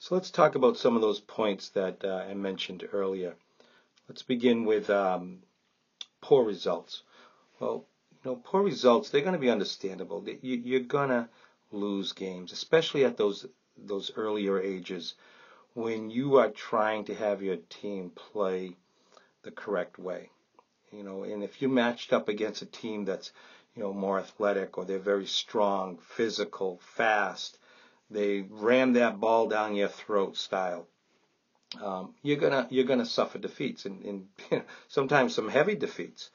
So let's talk about some of those points that I mentioned earlier. Let's begin with poor results. Well, poor results, they're going to be understandable. You're going to lose games, especially at those earlier ages when you are trying to have your team play the correct way. And if you matched up against a team that's, more athletic, or they're very strong, physical, fast, they ram that ball down your throat style, you're gonna suffer defeats, and sometimes some heavy defeats.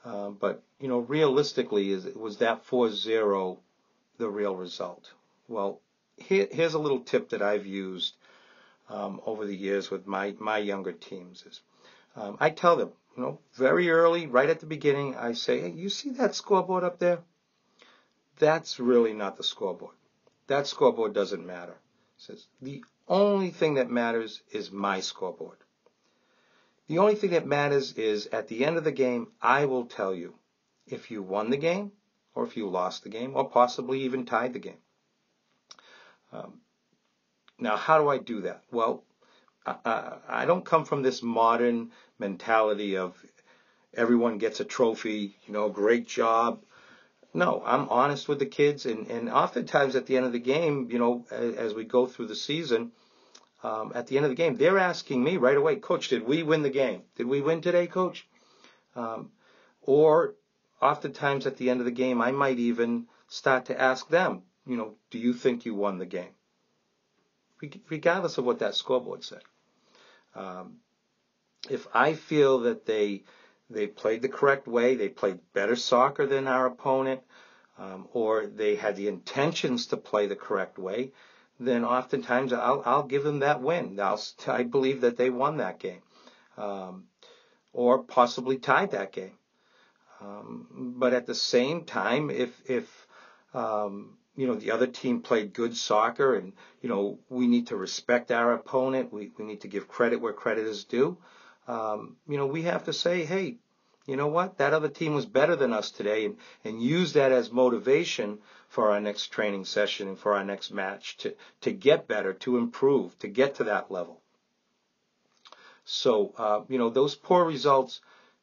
But realistically, was that 4-0 the real result? Well, here's a little tip that I've used over the years with my younger teams. Is I tell them, very early, right at the beginning, I say, hey, you see that scoreboard up there? That's really not the scoreboard. That scoreboard doesn't matter. It says, the only thing that matters is my scoreboard. The only thing that matters is at the end of the game, I will tell you if you won the game or if you lost the game or possibly even tied the game. Now, how do I do that? Well, I don't come from this modern mentality of everyone gets a trophy, great job. No, I'm honest with the kids, and oftentimes at the end of the game, as we go through the season, at the end of the game, they're asking me right away, Coach, did we win the game? Did we win today, Coach? Or oftentimes at the end of the game, I might even start to ask them, do you think you won the game? Regardless of what that scoreboard said. If I feel that they played the correct way, they played better soccer than our opponent, or they had the intentions to play the correct way, then oftentimes I'll give them that win. I believe that they won that game, or possibly tied that game. But at the same time, if the other team played good soccer, and we need to respect our opponent, we need to give credit where credit is due. We have to say, hey, you know what? That other team was better than us today, and use that as motivation for our next training session and for our next match to get better, to improve, to get to that level. So, those poor results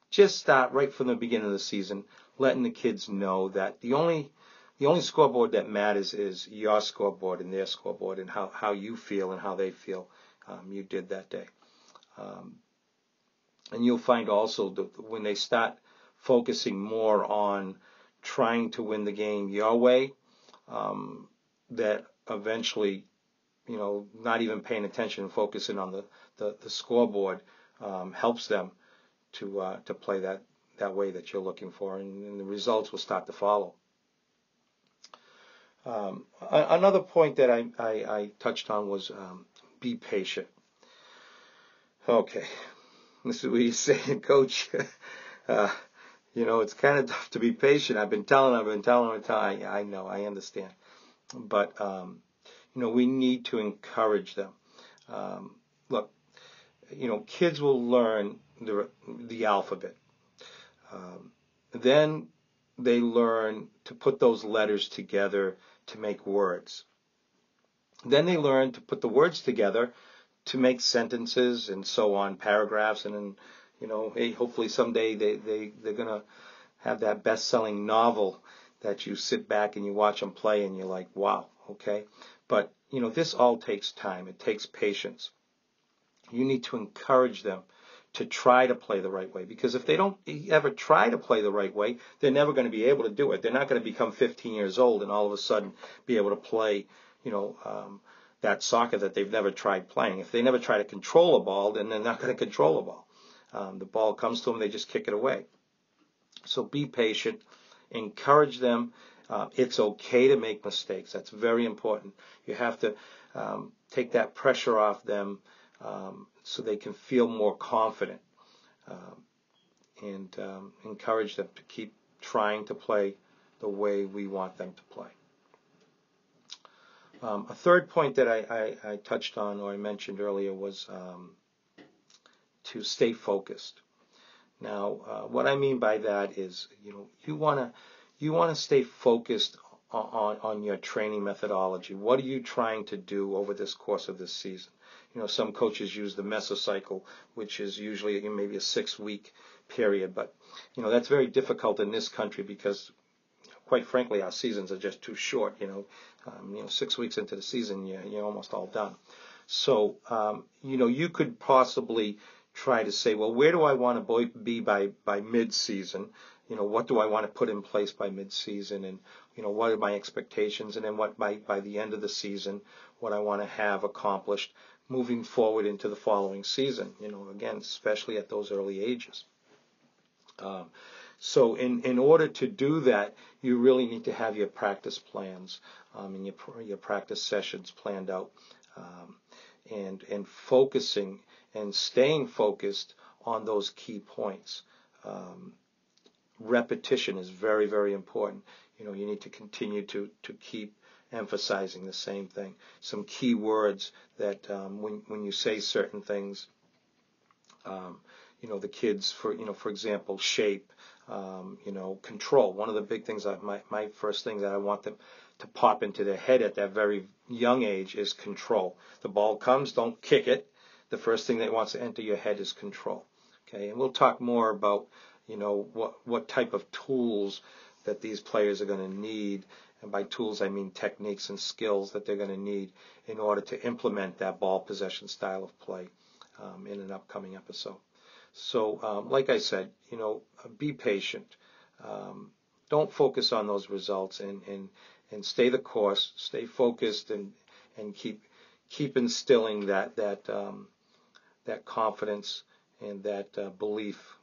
just start right from the beginning of the season, letting the kids know that the only scoreboard that matters is your scoreboard and their scoreboard, and how you feel and how they feel you did that day. And you'll find also when they start focusing more on trying to win the game your way, that eventually, not even paying attention and focusing on the scoreboard helps them to play that way that you're looking for, and the results will start to follow. Another point that I touched on was be patient. Okay. This is what you're saying, Coach. It's kind of tough to be patient. I've been telling them. I know, I understand. But, we need to encourage them. Look, kids will learn the alphabet. Then they learn to put those letters together to make words. Then they learn to put the words together to make sentences and so on, paragraphs, and then, hey, hopefully someday they're going to have that best-selling novel that you sit back and you watch them play and you're like, wow, okay. But, this all takes time. It takes patience. You need to encourage them to try to play the right way, because if they don't ever try to play the right way, they're never going to be able to do it. They're not going to become 15 years old and all of a sudden be able to play, that soccer that they've never tried playing. If they never try to control a ball, then they're not going to control a ball. The ball comes to them, they just kick it away. So be patient, encourage them. It's okay to make mistakes. That's very important. You have to take that pressure off them so they can feel more confident, and encourage them to keep trying to play the way we want them to play. A third point that I touched on, or I mentioned earlier, was to stay focused. Now, what I mean by that is, you want to stay focused on your training methodology. What are you trying to do over this course of this season? Some coaches use the mesocycle, which is usually maybe a 6-week period, but that's very difficult in this country because, quite frankly, our seasons are just too short. 6 weeks into the season, you're almost all done. So, you could possibly try to say, well, where do I want to be by mid-season? What do I want to put in place by mid-season? And, what are my expectations? And then what by the end of the season, what I want to have accomplished moving forward into the following season, again, especially at those early ages. So in order to do that, you really need to have your practice plans and your practice sessions planned out, and focusing and staying focused on those key points. Repetition is very, very important. You need to continue to keep emphasizing the same thing. Some key words that when you say certain things, the kids, for example, shape, control. One of the big things, my first thing that I want them to pop into their head at that very young age is control. The ball comes, don't kick it. The first thing that wants to enter your head is control. Okay, and we'll talk more about, what type of tools that these players are going to need. And by tools, I mean techniques and skills that they're going to need in order to implement that ball possession style of play in an upcoming episode. So, like I said, be patient. Don't focus on those results and stay the course. Stay focused and keep instilling that confidence and that belief.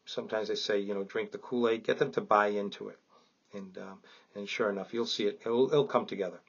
Sometimes they say, drink the Kool-Aid. Get them to buy into it, and sure enough, you'll see it. It'll come together.